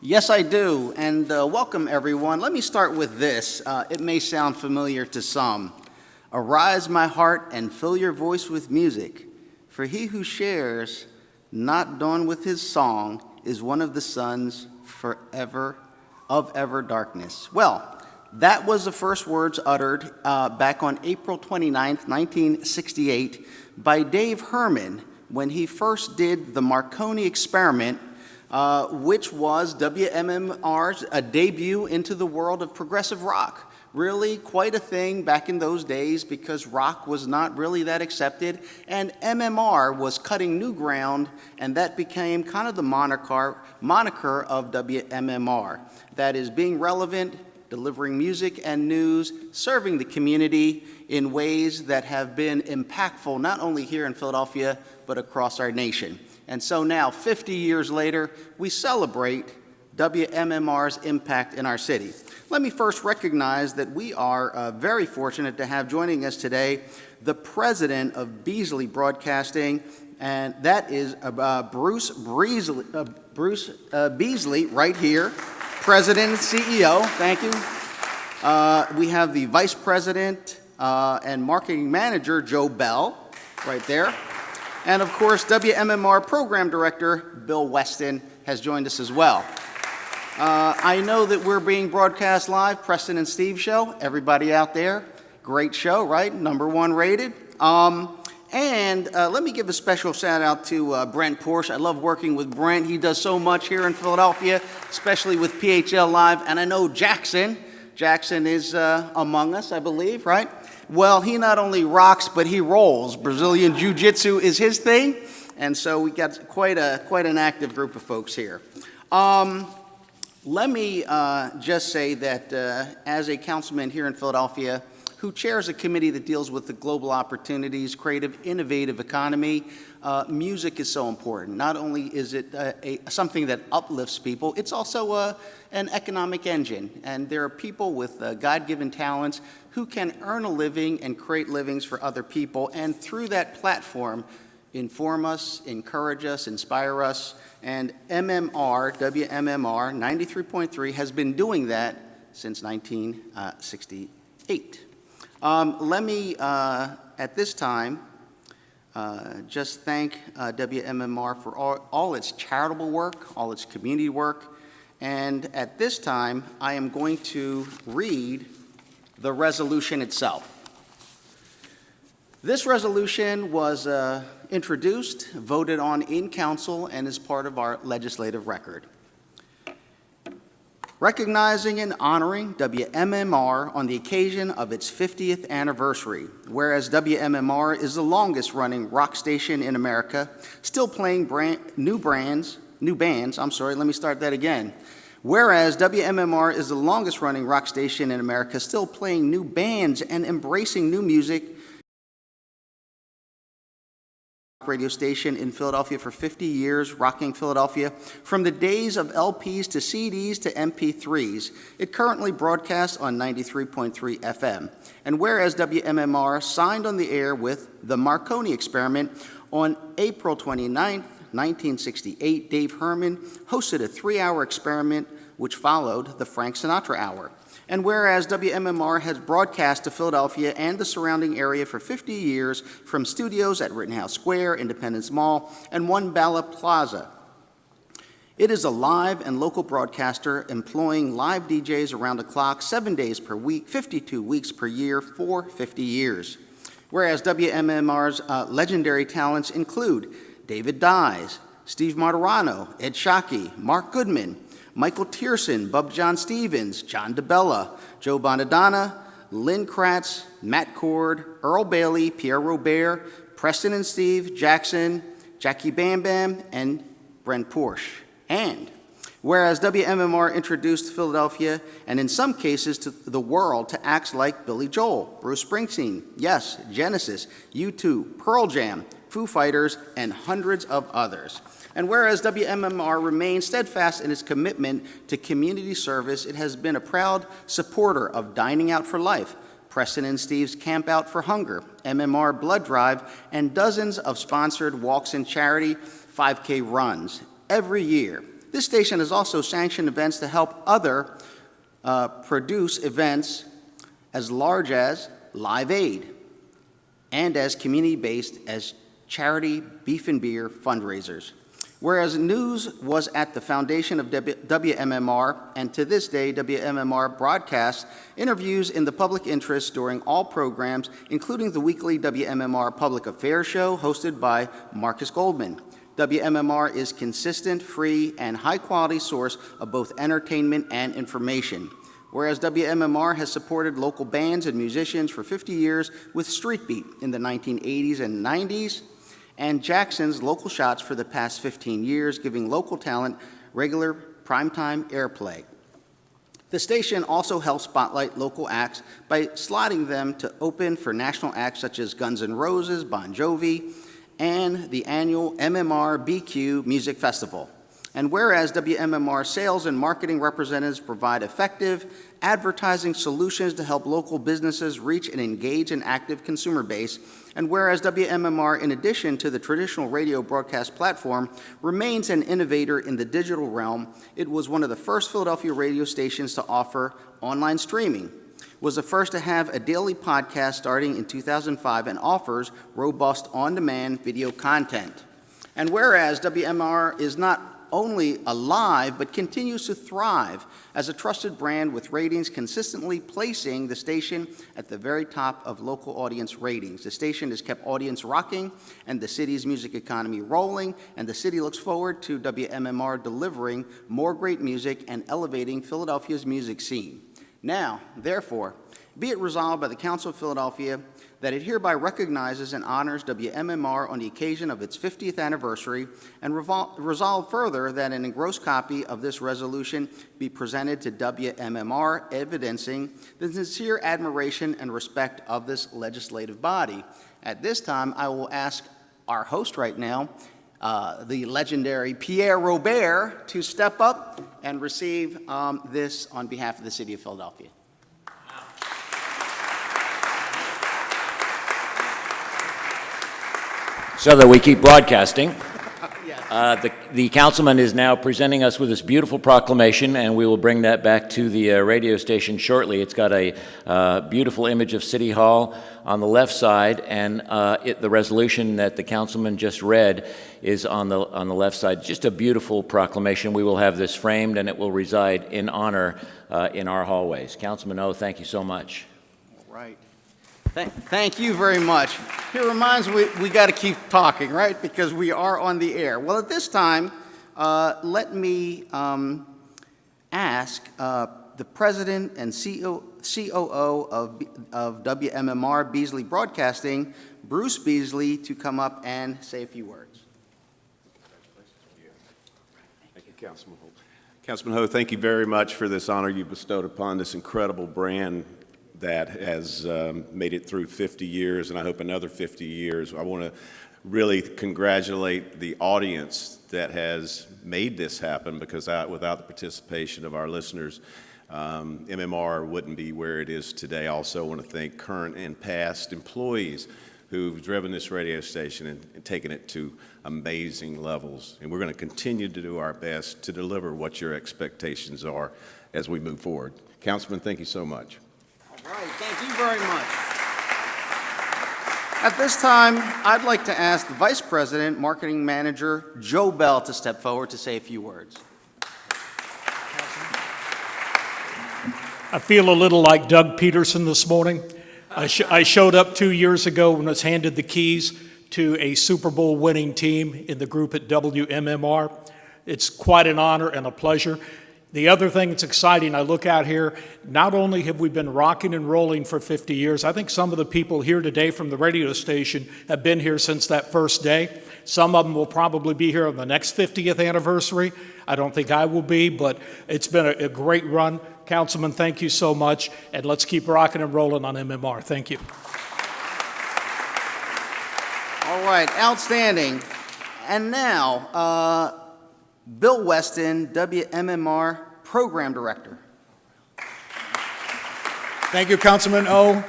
Yes, I do, and welcome everyone. Let me start with this. It may sound familiar to some. Arise, my heart, and fill your voice with music, for he who shares, not dawn with his song, is one of the sons forever of ever darkness. Well, that was the first words uttered back on April 29th, 1968, by Dave Herman when he first did the Marconi experiment, which was WMMR's debut into the world of progressive rock. Really quite a thing back in those days because rock was not really that accepted, and MMR was cutting new ground, and that became kind of the moniker of WMMR. That is being relevant, delivering music and news, serving the community in ways that have been impactful not only here in Philadelphia, but across our nation. And so now, 50 years later, we celebrate WMMR's impact in our city. Let me first recognize that we are very fortunate to have joining us today the president of Beasley Broadcasting, and that is Bruce Beasley right here, president and CEO. Thank you. We have the vice president and marketing manager, Joe Bell, right there. And of course, WMMR program director, Bill Weston, has joined us as well. I know that we're being broadcast live, Preston and Steve Show. Everybody out there, great show, right? #1 rated. And let me give a special shout out to Brent Porsche. I love working with Brent. He does so much here in Philadelphia, especially with PHL Live. And I know Jackson is among us, I believe, right? Well, he not only rocks, but he rolls. Brazilian Jiu-Jitsu is his thing. And so we got quite an active group of folks here. Let me just say that as a councilman here in Philadelphia who chairs a committee that deals with the global opportunities, creative, innovative economy, music is so important. Not only is it something that uplifts people, it's also an economic engine. And there are people with God-given talents who can earn a living and create livings for other people. And through that platform, inform us, encourage us, inspire us. And WMMR 93.3 has been doing that since 1968. Let me, at this time, just thank WMMR for all its charitable work, all its community work. And at this time, I am going to read the resolution itself. This resolution was introduced, voted on in council, and is part of our legislative record. Recognizing and honoring WMMR on the occasion of its 50th anniversary, whereas WMMR is the longest-running rock station in America, still playing new bands, Whereas WMMR is the longest-running rock station in America, still playing new bands and embracing new music, radio station in Philadelphia for 50 years, rocking Philadelphia from the days of LPs to CDs to MP3s. It currently broadcasts on 93.3 FM. And whereas WMMR signed on the air with the Marconi experiment on April 29th, 1968, Dave Herman hosted a 3-hour experiment which followed the Frank Sinatra Hour. And whereas WMMR has broadcast to Philadelphia and the surrounding area for 50 years from studios at Rittenhouse Square, Independence Mall, and One Bala Plaza. It is a live and local broadcaster employing live DJs around the clock 7 days per week, 52 weeks per year for 50 years. Whereas WMMR's legendary talents include David Dyes, Steve Martirano, Ed Shockey, Mark Goodman, Michael Tierson, Bub John Stevens, John DeBella, Joe Bonadonna, Lynn Kratz, Matt Cord, Earl Bailey, Pierre Robert, Preston and Steve, Jackson, Jackie Bam Bam, and Brent Porsche. And whereas WMMR introduced Philadelphia, and in some cases to the world, to acts like Billy Joel, Bruce Springsteen, Yes, Genesis, U2, Pearl Jam, Foo Fighters, and hundreds of others. And whereas WMMR remains steadfast in its commitment to community service, it has been a proud supporter of Dining Out for Life, Preston and Steve's Camp Out for Hunger, MMR Blood Drive, and dozens of sponsored walks and charity 5K runs every year. This station has also sanctioned events to help other produce events as large as Live Aid and as community-based as charity beef and beer fundraisers. Whereas news was at the foundation of WMMR, and to this day, WMMR broadcasts interviews in the public interest during all programs, including the weekly WMMR Public Affairs Show hosted by Marcus Goldman. WMMR is consistent, free, and high-quality source of both entertainment and information. Whereas WMMR has supported local bands and musicians for 50 years with Street Beat in the 1980s and 90s, and Jackson's Local Shots for the past 15 years, giving local talent regular primetime airplay. The station also helps spotlight local acts by slotting them to open for national acts such as Guns N' Roses, Bon Jovi, and the annual MMR BQ Music Festival. And whereas WMMR sales and marketing representatives provide effective advertising solutions to help local businesses reach and engage an active consumer base, and whereas WMMR, in addition to the traditional radio broadcast platform, remains an innovator in the digital realm, it was one of the first Philadelphia radio stations to offer online streaming, was the first to have a daily podcast starting in 2005, and offers robust on-demand video content. And whereas WMMR is not only alive, but continues to thrive as a trusted brand with ratings consistently placing the station at the very top of local audience ratings. The station has kept audience rocking and the city's music economy rolling, and the city looks forward to WMMR delivering more great music and elevating Philadelphia's music scene. Now, therefore, be it resolved by the Council of Philadelphia that it hereby recognizes and honors WMMR on the occasion of its 50th anniversary, and resolve further that an engrossed copy of this resolution be presented to WMMR, evidencing the sincere admiration and respect of this legislative body. At this time, I will ask our host right now, the legendary Pierre Robert, to step up and receive this on behalf of the City of Philadelphia. So that we keep broadcasting, the councilman is now presenting us with this beautiful proclamation, and we will bring that back to the radio station shortly. It's got a beautiful image of City Hall on the left side, and the resolution that the councilman just read is on the left side. Just a beautiful proclamation. We will have this framed, and it will reside in honor in our hallways. Councilman Oh, thank you so much. All right. Thank you very much. It reminds me we got to keep talking, right? Because we are on the air. Well, at this time, let me ask the president and COO of WMMR Beasley Broadcasting, Bruce Beasley, to come up and say a few words. Thank you, Councilman Ho. Councilman Ho, thank you very much for this honor you bestowed upon this incredible brand that has made it through 50 years, and I hope another 50 years. I want to really congratulate the audience that has made this happen, because without the participation of our listeners, MMR wouldn't be where it is today. I also want to thank current and past employees who've driven this radio station and taken it to amazing levels. And we're going to continue to do our best to deliver what your expectations are as we move forward. Councilman, thank you so much. All right, thank you very much. At this time, I'd like to ask the Vice President, Marketing Manager, Joe Bell, to step forward to say a few words. I feel a little like Doug Peterson this morning. I showed up 2 years ago and was handed the keys to a Super Bowl winning team in the group at WMMR. It's quite an honor and a pleasure. The other thing that's exciting, I look out here, not only have we been rocking and rolling for 50 years, I think some of the people here today from the radio station have been here since that first day. Some of them will probably be here on the next 50th anniversary. I don't think I will be, but it's been a great run. Councilman, thank you so much, and let's keep rocking and rolling on MMR. Thank you. All right, outstanding. And now, Bill Weston, WMMR Program Director. Thank you, Councilman O.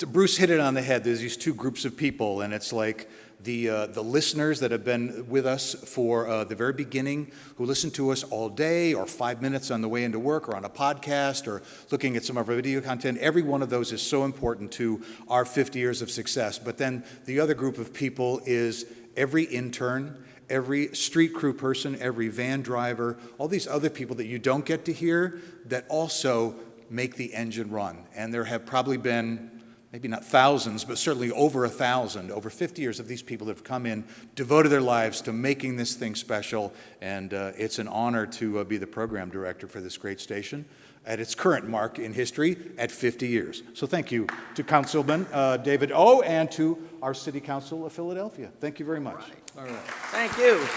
Bruce hit it on the head. There's these two groups of people, and it's like the listeners that have been with us for the very beginning, who listen to us all day or 5 minutes on the way into work or on a podcast or looking at some of our video content. Every one of those is so important to our 50 years of success. But then the other group of people is every intern, every street crew person, every van driver, all these other people that you don't get to hear that also make the engine run. And there have probably been, maybe not thousands, but certainly over 1,000, over 50 years of these people that have come in, devoted their lives to making this thing special, and it's an honor to be the program director for this great station at its current mark in history at 50 years. So thank you to Councilman David Oh and to our City Council of Philadelphia. Thank you very much. All right. Thank you.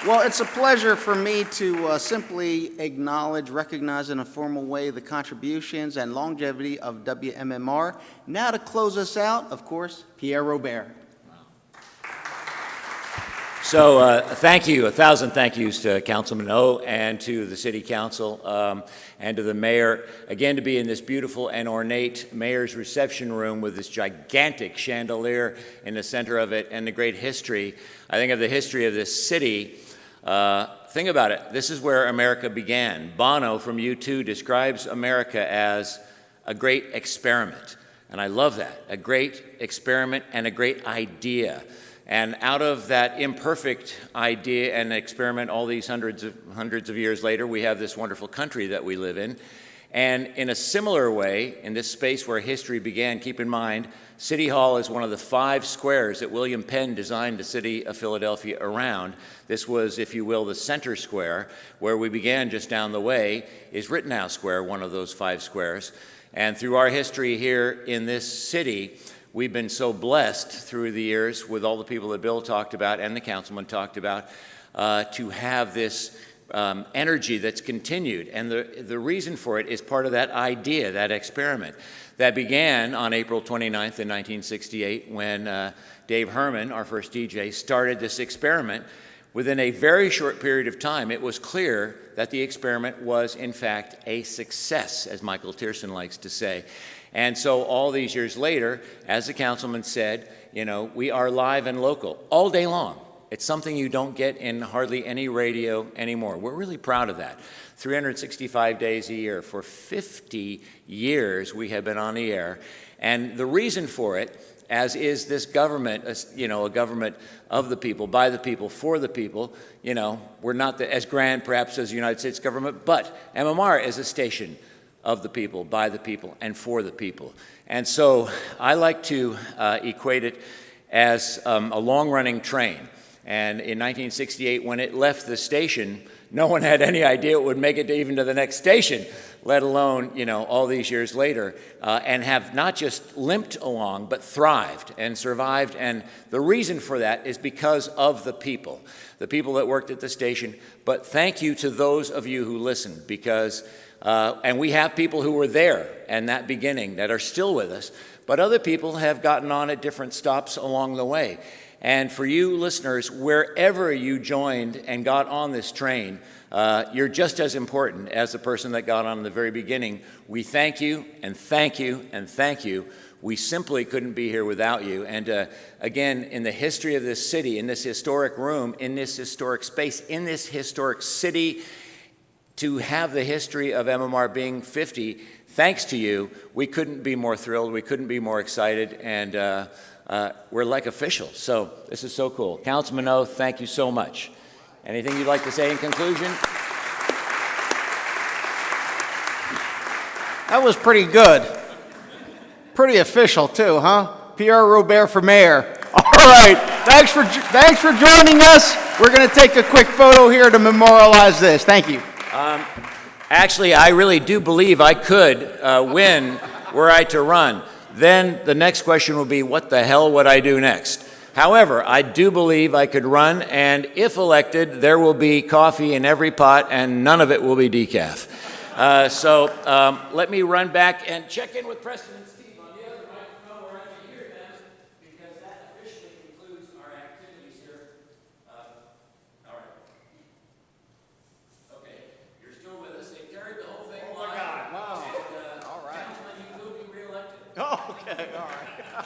Well, it's a pleasure for me to simply acknowledge, recognize in a formal way the contributions and longevity of WMMR. Now to close us out, of course, Pierre Robert. So thank you, 1,000 thank yous to Councilman Oh and to the City Council and to the Mayor. Again, to be in this beautiful and ornate Mayor's reception room with this gigantic chandelier in the center of it and the great history. I think of the history of this city. Think about it. This is where America began. Bono from U2 describes America as a great experiment. And I love that, a great experiment and a great idea. And out of that imperfect idea and experiment, all these hundreds of years later, we have this wonderful country that we live in. And in a similar way, in this space where history began, keep in mind, City Hall is one of the 5 squares that William Penn designed the city of Philadelphia around. This was, if you will, the center square. Where we began just down the way is Rittenhouse Square, one of those 5 squares. And through our history here in this city, we've been so blessed through the years with all the people that Bill talked about and the councilman talked about to have this energy that's continued. And the reason for it is part of that idea, that experiment that began on April 29th in 1968 when Dave Herman, our first DJ, started this experiment. Within a very short period of time, it was clear that the experiment was, in fact, a success, as Michael Tierson likes to say. And so all these years later, as the councilman said, you know, we are live and local all day long. It's something you don't get in hardly any radio anymore. We're really proud of that. 365 days a year. For 50 years, we have been on the air. And the reason for it, as is this government, you know, a government of the people, by the people, for the people. You know, we're not as grand, perhaps, as the United States government, but MMR is a station of the people, by the people, and for the people. And so I like to equate it as a long-running train. And in 1968, when it left the station, no one had any idea it would make it even to the next station, let alone, you know, all these years later, and have not just limped along, but thrived and survived. And the reason for that is because of the people that worked at the station. But thank you to those of you who listened, because, and we have people who were there in that beginning that are still with us, but other people have gotten on at different stops along the way. And for you listeners, wherever you joined and got on this train, you're just as important as the person that got on in the very beginning. We thank you and thank you and thank you. We simply couldn't be here without you. And again, in the history of this city, in this historic room, in this historic space, in this historic city, to have the history of MMR being 50, thanks to you, we couldn't be more thrilled, we couldn't be more excited, and we're like officials. So this is so cool. Councilman Oh, thank you so much. Anything you'd like to say in conclusion? That was pretty good. Pretty official, too, huh? Pierre Robert for mayor. All right. Thanks for joining us. We're going to take a quick photo here to memorialize this. Thank you. Actually, I really do believe I could win were I to run. Then the next question will be, what the hell would I do next? However, I do believe I could run, and if elected, there will be coffee in every pot, and none of it will be decaf. So let me run back and check in with Preston and Steve on the other microphone where I can hear them, because that officially concludes our activities here. All right. Okay, you're still with us. They carried the whole thing live. Oh, my God. Wow. And, all right. Councilman, you will be reelected. Oh, okay, all right.